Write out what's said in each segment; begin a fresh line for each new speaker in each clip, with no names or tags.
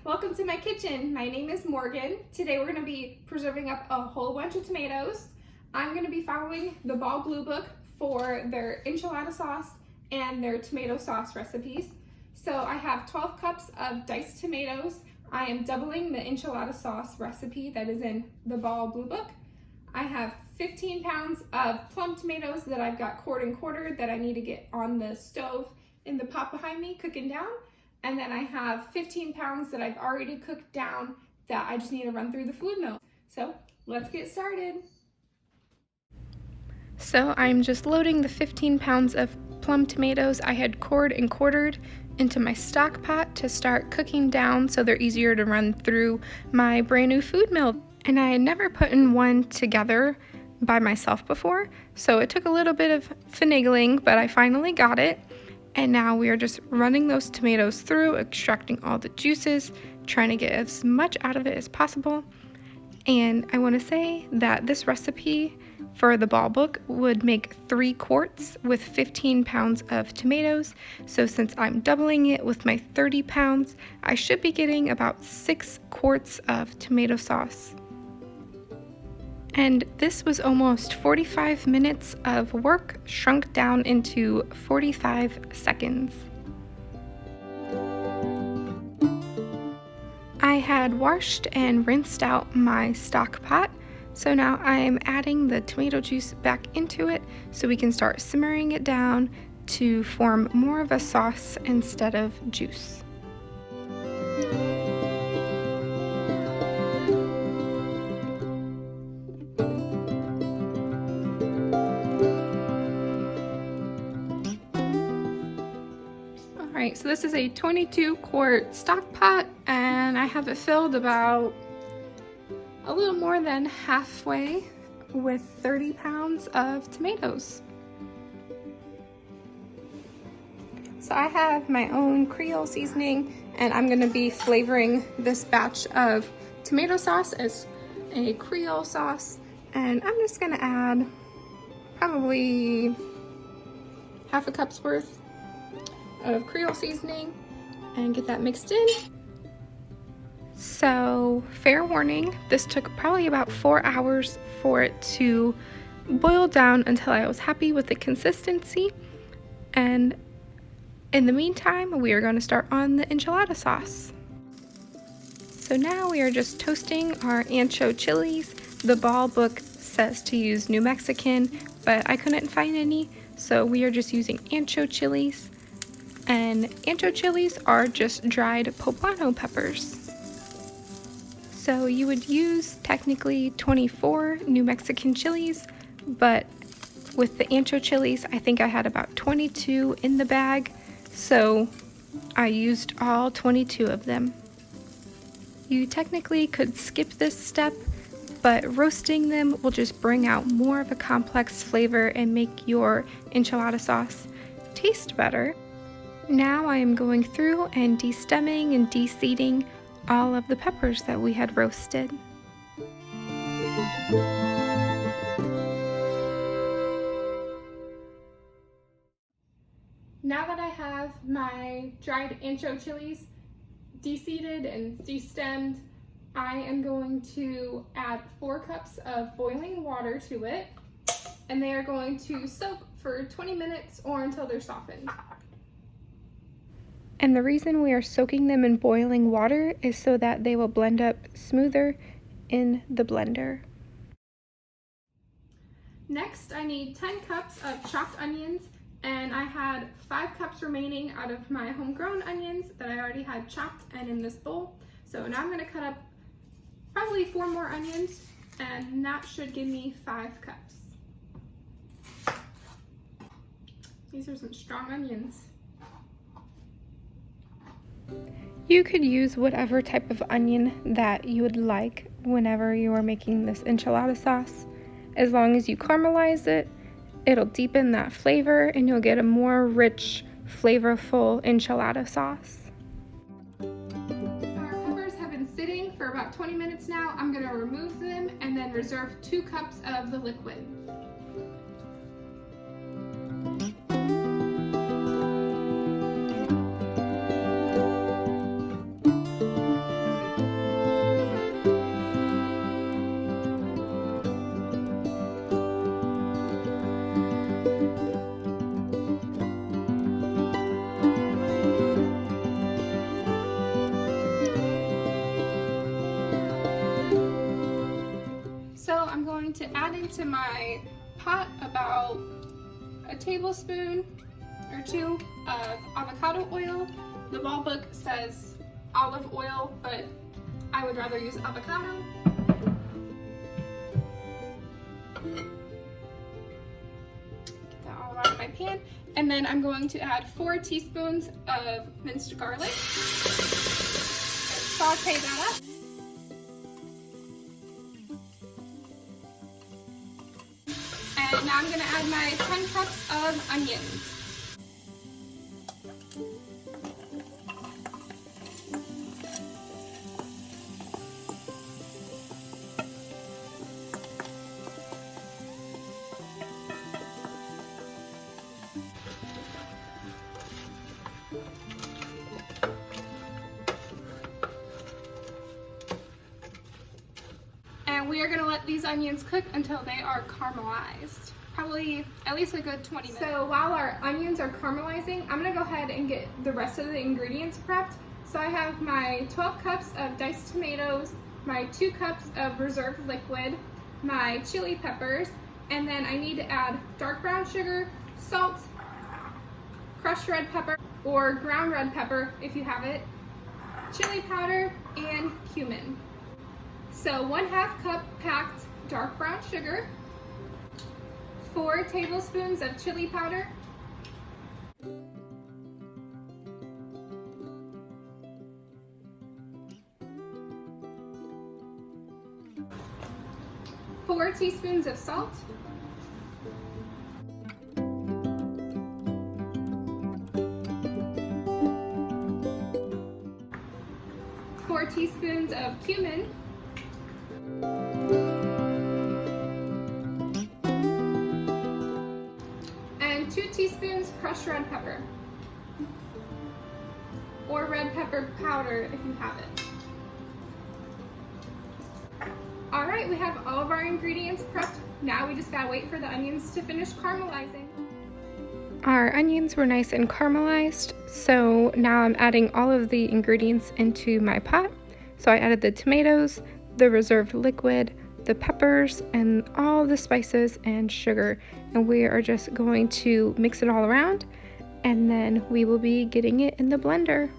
Welcome to my kitchen. My name is Morgan. Today we're going to be preserving up a whole bunch of tomatoes. I'm going to be following the Ball Blue Book for their enchilada sauce and their tomato sauce recipes. So I have 12 cups of diced tomatoes. I am doubling the enchilada sauce recipe that is in the Ball Blue Book. I have 15 pounds of plum tomatoes that I've got cored and quartered that I need to get on the stove in the pot behind me cooking down. And then I have 15 pounds that I've already cooked down that I just need to run through the food mill. So let's get started. So I'm just loading the 15 pounds of plum tomatoes I had cored and quartered into my stock pot to start cooking down so they're easier to run through my brand new food mill. And I had never put in one together by myself before, so it took a little bit of finagling, but I finally got it. And now we are just running those tomatoes through, extracting all the juices, trying to get as much out of it as possible. And I want to say that this recipe for the Ball Book would make 3 quarts with 15 pounds of tomatoes. So since I'm doubling it with my 30 pounds, I should be getting about 6 quarts of tomato sauce. And this was almost 45 minutes of work shrunk down into 45 seconds. I had washed and rinsed out my stock pot, so now I am adding the tomato juice back into it so we can start simmering it down to form more of a sauce instead of juice. Alright, so this is a 22 quart stock pot and I have it filled about a little more than halfway with 30 pounds of tomatoes. So I have my own Creole seasoning and I'm going to be flavoring this batch of tomato sauce as a Creole sauce, and I'm just going to add probably half a cup's worth of Creole seasoning and get that mixed in. So fair warning, this took probably about 4 hours for it to boil down until I was happy with the consistency. And in the meantime, we are going to start on the enchilada sauce. So now we are just toasting our Ancho chilies. The Ball Book says to use New Mexican, but I couldn't find any, so we are just using Ancho chilies. And Ancho chilies are just dried poblano peppers. So you would use technically 24 New Mexican chilies, but with the Ancho chilies, I think I had about 22 in the bag, so I used all 22 of them. You technically could skip this step, but roasting them will just bring out more of a complex flavor and make your enchilada sauce taste better. Now I am going through and de-stemming and de-seeding all of the peppers that we had roasted. Now that I have my dried Ancho chilies de-seeded and de-stemmed, I am going to add 4 cups of boiling water to it, and they are going to soak for 20 minutes or until they're softened. And the reason we are soaking them in boiling water is so that they will blend up smoother in the blender. Next, I need 10 cups of chopped onions, and I had 5 cups remaining out of my homegrown onions that I already had chopped and in this bowl. So now I'm going to cut up probably 4 more onions, and that should give me 5 cups. These are some strong onions. You could use whatever type of onion that you would like whenever you are making this enchilada sauce. As long as you caramelize it, it'll deepen that flavor and you'll get a more rich, flavorful enchilada sauce. Our peppers have been sitting for about 20 minutes now. I'm going to remove them and then reserve 2 cups of the liquid. my pot about a tablespoon or 2 of avocado oil. The ball book says olive oil, but I would rather use avocado. Get that all around my pan. And then I'm going to add 4 teaspoons of minced garlic. Saute that up. And now I'm going to add my 10 cups of onions. And we are going to let these onions cook until they are caramelized. Probably at least a good 20 minutes. So while our onions are caramelizing, I'm going to go ahead and get the rest of the ingredients prepped. So I have my 12 cups of diced tomatoes, my 2 cups of reserved liquid, my chili peppers, and then I need to add dark brown sugar, salt, crushed red pepper, or ground red pepper if you have it, chili powder, and cumin. So 1/2 cup packed dark brown sugar, 4 tablespoons of chili powder, 4 teaspoons of salt, 4 teaspoons of cumin, and 2 teaspoons crushed red pepper, or red pepper powder if you have it. Alright, we have all of our ingredients prepped. Now we just gotta wait for the onions to finish caramelizing. Our onions were nice and caramelized, so now I'm adding all of the ingredients into my pot. So I added the tomatoes, the reserved liquid, the peppers, and all the spices and sugar. And we are just going to mix it all around, and then we will be getting it in the blender.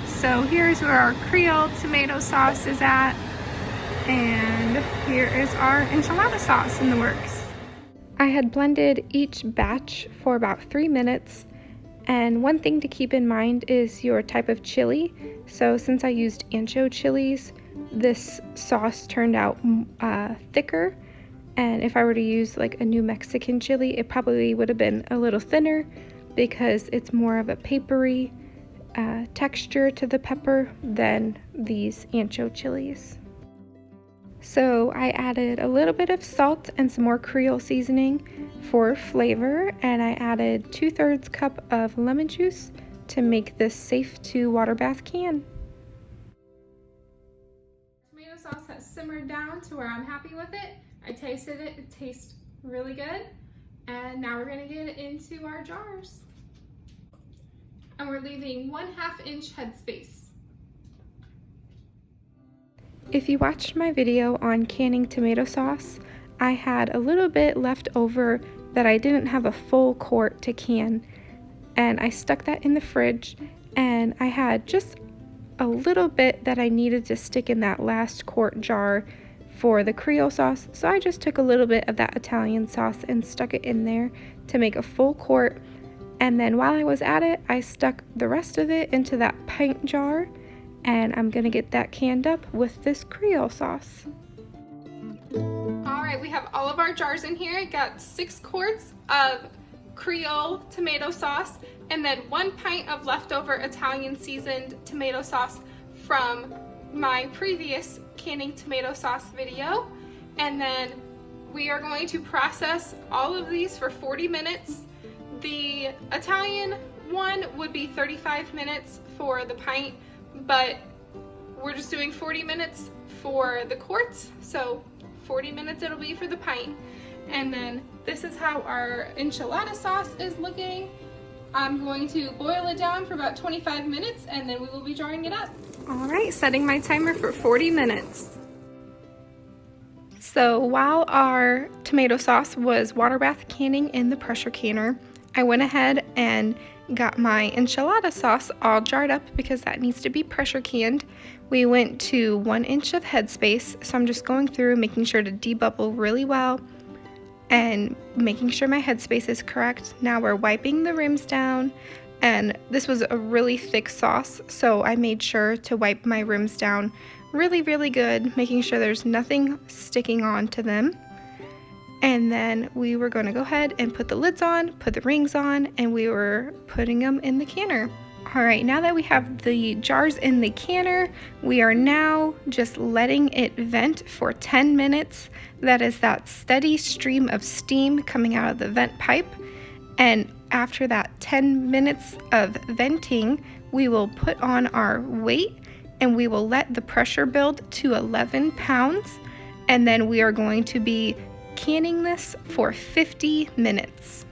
So here's where our Creole tomato sauce is at, and here is our enchilada sauce in the works. I had blended each batch for about 3 minutes, and one thing to keep in mind is your type of chili. So since I used Ancho chilies, this sauce turned out thicker, and if I were to use like a New Mexican chili, it probably would have been a little thinner because it's more of a papery texture to the pepper than these Ancho chilies. So I added a little bit of salt and some more Creole seasoning for flavor, and I added 2/3 cup of lemon juice to make this safe to water bath can. Tomato sauce has simmered down to where I'm happy with it. I tasted it, it tastes really good. And now we're gonna get it into our jars. And we're leaving 1/2 inch headspace. If you watched my video on canning tomato sauce, I had a little bit left over that I didn't have a full quart to can, and I stuck that in the fridge, and I had just a little bit that I needed to stick in that last quart jar for the Creole sauce, so I just took a little bit of that Italian sauce and stuck it in there to make a full quart. And then while I was at it, I stuck the rest of it into that pint jar, and I'm gonna get that canned up with this Creole sauce. Alright, we have all of our jars in here. Got 6 quarts of Creole tomato sauce, and then 1 pint of leftover Italian seasoned tomato sauce from my previous canning tomato sauce video. And then we are going to process all of these for 40 minutes. The Italian one would be 35 minutes for the pint, but we're just doing 40 minutes for the quarts, so 40 minutes it'll be for the pint. And then this is how our enchilada sauce is looking. I'm going to boil it down for about 25 minutes and then we will be jarring it up. All right, setting my timer for 40 minutes. So while our tomato sauce was water bath canning in the pressure canner, I went ahead and got my enchilada sauce all jarred up because that needs to be pressure canned. We went to 1 inch of headspace, so I'm just going through making sure to debubble really well and making sure my headspace is correct. Now we're wiping the rims down, and this was a really thick sauce, so I made sure to wipe my rims down really good, making sure there's nothing sticking on to them. And then we were going to go ahead and put the lids on, put the rings on, and we were putting them in the canner. All right, now that we have the jars in the canner, we are now just letting it vent for 10 minutes. That is that steady stream of steam coming out of the vent pipe. And after that 10 minutes of venting, we will put on our weight and we will let the pressure build to 11 pounds. And then we are going to be canning this for 50 minutes.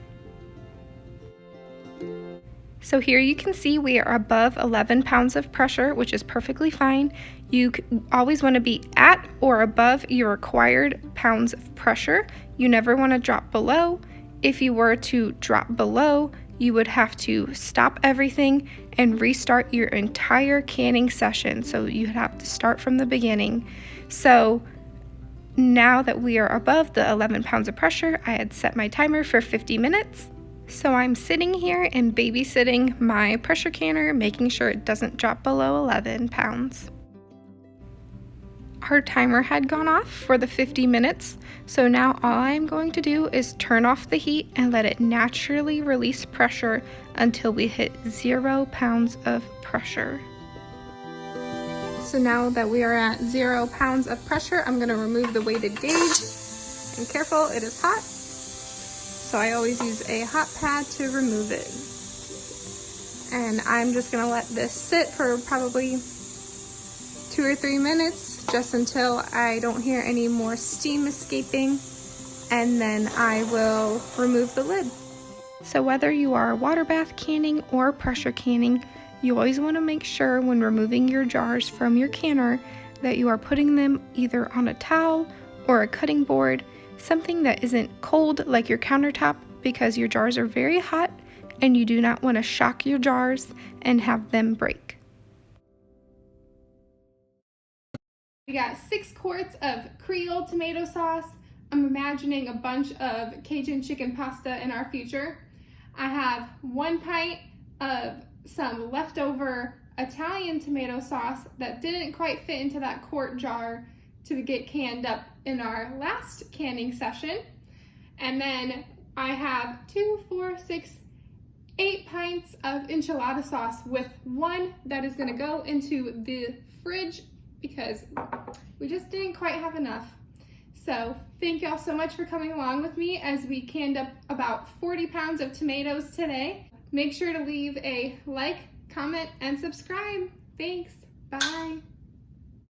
So here you can see we are above 11 pounds of pressure, which is perfectly fine. You always want to be at or above your required pounds of pressure. You never want to drop below. If you were to drop below, you would have to stop everything and restart your entire canning session. So you'd have to start from the beginning. So now that we are above the 11 pounds of pressure, I had set my timer for 50 minutes. So I'm sitting here and babysitting my pressure canner, making sure it doesn't drop below 11 pounds. Our timer had gone off for the 50 minutes, so now all I'm going to do is turn off the heat and let it naturally release pressure until we hit 0 pounds of pressure. So now that we are at 0 pounds of pressure, I'm going to remove the weighted gauge. And careful, it is hot. So I always use a hot pad to remove it. And I'm just going to let this sit for probably 2 or 3 minutes, just until I don't hear any more steam escaping, and then I will remove the lid. So whether you are water bath canning or pressure canning, you always want to make sure when removing your jars from your canner that you are putting them either on a towel or a cutting board, something that isn't cold like your countertop, because your jars are very hot and you do not want to shock your jars and have them break. We got 6 quarts of Creole tomato sauce. I'm imagining a bunch of Cajun chicken pasta in our future. I have 1 pint of some leftover Italian tomato sauce that didn't quite fit into that quart jar to get canned up in our last canning session. And then I have 8 pints of enchilada sauce, with 1 that is gonna go into the fridge because we just didn't quite have enough. So thank y'all so much for coming along with me as we canned up about 40 pounds of tomatoes today. Make sure to leave a like, comment, and subscribe. Thanks, bye.